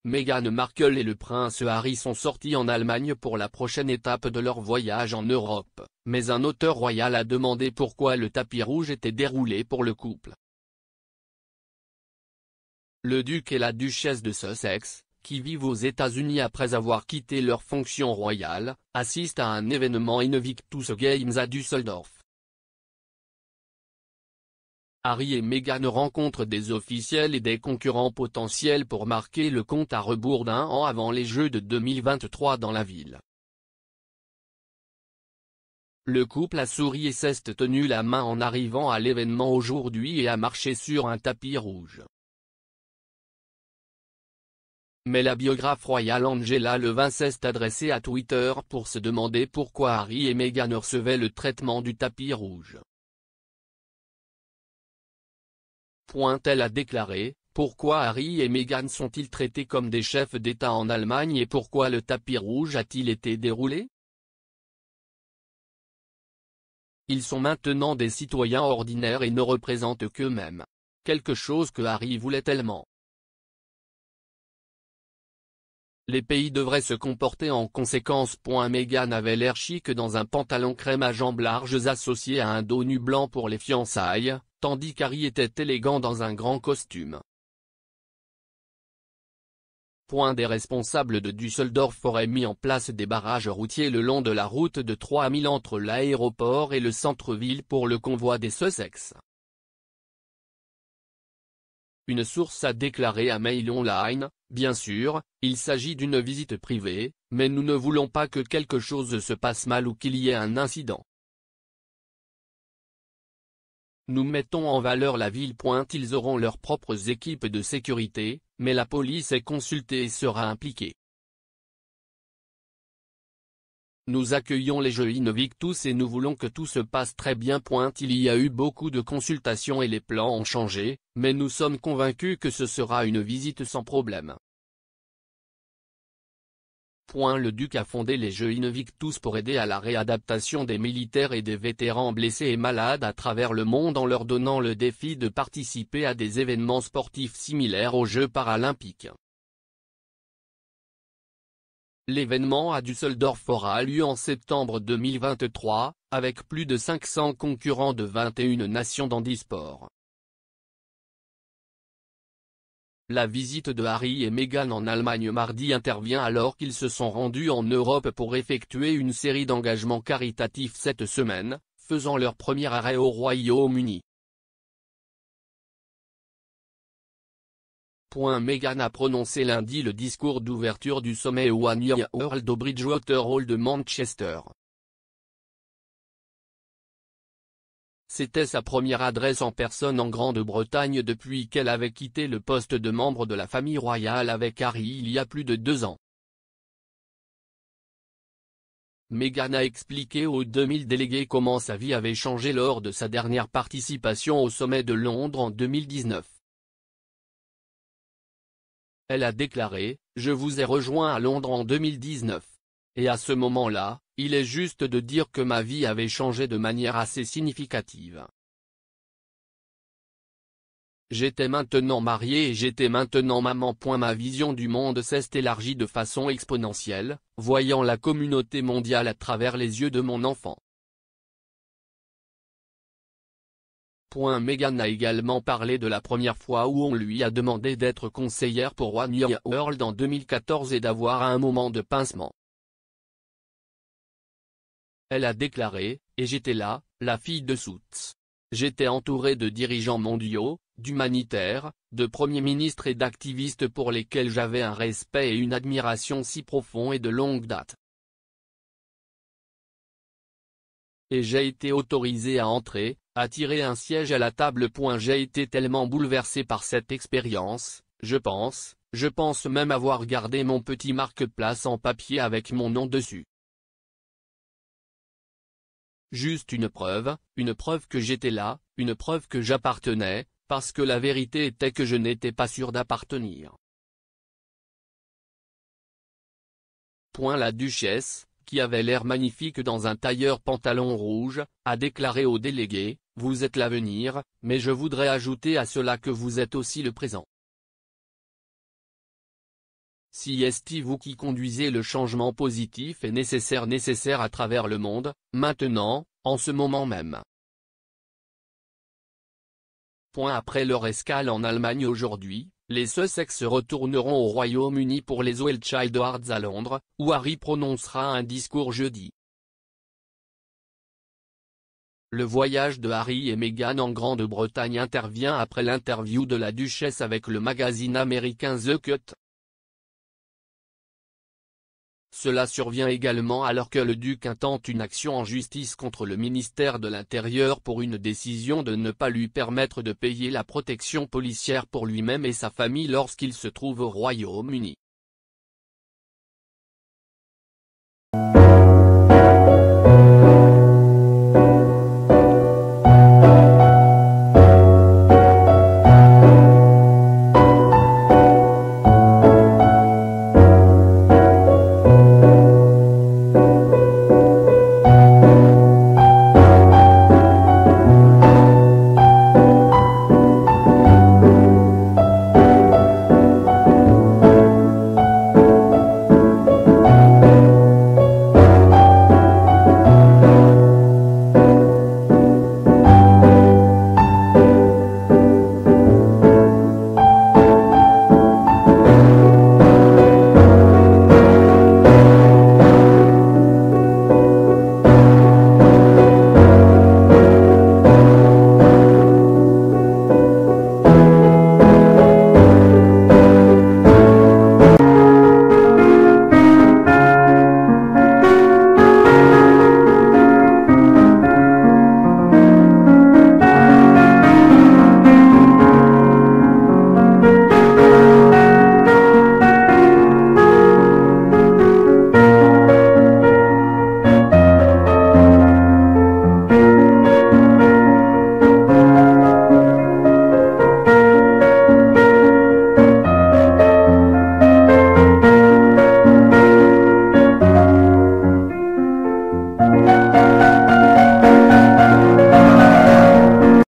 Meghan Markle et le prince Harry sont sortis en Allemagne pour la prochaine étape de leur voyage en Europe, mais un auteur royal a demandé pourquoi le tapis rouge était déroulé pour le couple. Le duc et la duchesse de Sussex, qui vivent aux États-Unis après avoir quitté leur fonction royale, assistent à un événement Invictus Games à Düsseldorf. Harry et Meghan rencontrent des officiels et des concurrents potentiels pour marquer le compte à rebours d'un an avant les Jeux de 2023 dans la ville. Le couple a souri et s'est tenu la main en arrivant à l'événement aujourd'hui et a marché sur un tapis rouge. Mais la biographe royale Angela Levin s'est adressée à Twitter pour se demander pourquoi Harry et Meghan recevaient le traitement du tapis rouge. Elle a déclaré, pourquoi Harry et Meghan sont-ils traités comme des chefs d'État en Allemagne et pourquoi le tapis rouge a-t-il été déroulé? Ils sont maintenant des citoyens ordinaires et ne représentent qu'eux-mêmes. Quelque chose que Harry voulait tellement. Les pays devraient se comporter en conséquence. Meghan avait l'air chic dans un pantalon crème à jambes larges associé à un dos nu blanc pour les fiançailles, tandis qu'Harry était élégant dans un grand costume. Des responsables de Düsseldorf auraient mis en place des barrages routiers le long de la route de 3000 entre l'aéroport et le centre-ville pour le convoi des Sussex. Une source a déclaré à Mail Online, bien sûr, il s'agit d'une visite privée, mais nous ne voulons pas que quelque chose se passe mal ou qu'il y ait un incident. Nous mettons en valeur la ville. Ils auront leurs propres équipes de sécurité, mais la police est consultée et sera impliquée. Nous accueillons les Jeux Invictus et nous voulons que tout se passe très bien. Il y a eu beaucoup de consultations et les plans ont changé, mais nous sommes convaincus que ce sera une visite sans problème. Le duc a fondé les Jeux Invictus pour aider à la réadaptation des militaires et des vétérans blessés et malades à travers le monde en leur donnant le défi de participer à des événements sportifs similaires aux Jeux paralympiques. L'événement à Düsseldorf aura lieu en septembre 2023, avec plus de 500 concurrents de 21 nations dans 10 sports. La visite de Harry et Meghan en Allemagne mardi intervient alors qu'ils se sont rendus en Europe pour effectuer une série d'engagements caritatifs cette semaine, faisant leur premier arrêt au Royaume-Uni. Meghan a prononcé lundi le discours d'ouverture du sommet One Year World au Bridgewater Hall de Manchester. C'était sa première adresse en personne en Grande-Bretagne depuis qu'elle avait quitté le poste de membre de la famille royale avec Harry il y a plus de 2 ans. Meghan a expliqué aux 2000 délégués comment sa vie avait changé lors de sa dernière participation au sommet de Londres en 2019. Elle a déclaré, « Je vous ai rejoint à Londres en 2019. Et à ce moment-là, il est juste de dire que ma vie avait changé de manière assez significative. J'étais maintenant mariée et j'étais maintenant maman. Ma vision du monde s'est élargie de façon exponentielle, voyant la communauté mondiale à travers les yeux de mon enfant. » Meghan a également parlé de la première fois où on lui a demandé d'être conseillère pour One Year World en 2014 et d'avoir un moment de pincement. Elle a déclaré, « Et j'étais là, la fille de Suits. J'étais entourée de dirigeants mondiaux, d'humanitaires, de premiers ministres et d'activistes pour lesquels j'avais un respect et une admiration si profonds et de longue date. Et j'ai été autorisée à entrer, à tirer un siège à la table. J'ai été tellement bouleversée par cette expérience, je pense même avoir gardé mon petit marque-place en papier avec mon nom dessus. Juste une preuve que j'étais là, une preuve que j'appartenais, parce que la vérité était que je n'étais pas sûre d'appartenir. » La duchesse, qui avait l'air magnifique dans un tailleur pantalon rouge, a déclaré aux délégués, « Vous êtes l'avenir, mais je voudrais ajouter à cela que vous êtes aussi le présent. » Si est-vous qui conduisez le changement positif et nécessaire à travers le monde, maintenant, en ce moment même. Après leur escale en Allemagne aujourd'hui, les Sussex retourneront au Royaume-Uni pour les Wiltshire Awards à Londres, où Harry prononcera un discours jeudi. Le voyage de Harry et Meghan en Grande-Bretagne intervient après l'interview de la duchesse avec le magazine américain The Cut. Cela survient également alors que le duc intente une action en justice contre le ministère de l'Intérieur pour une décision de ne pas lui permettre de payer la protection policière pour lui-même et sa famille lorsqu'il se trouve au Royaume-Uni.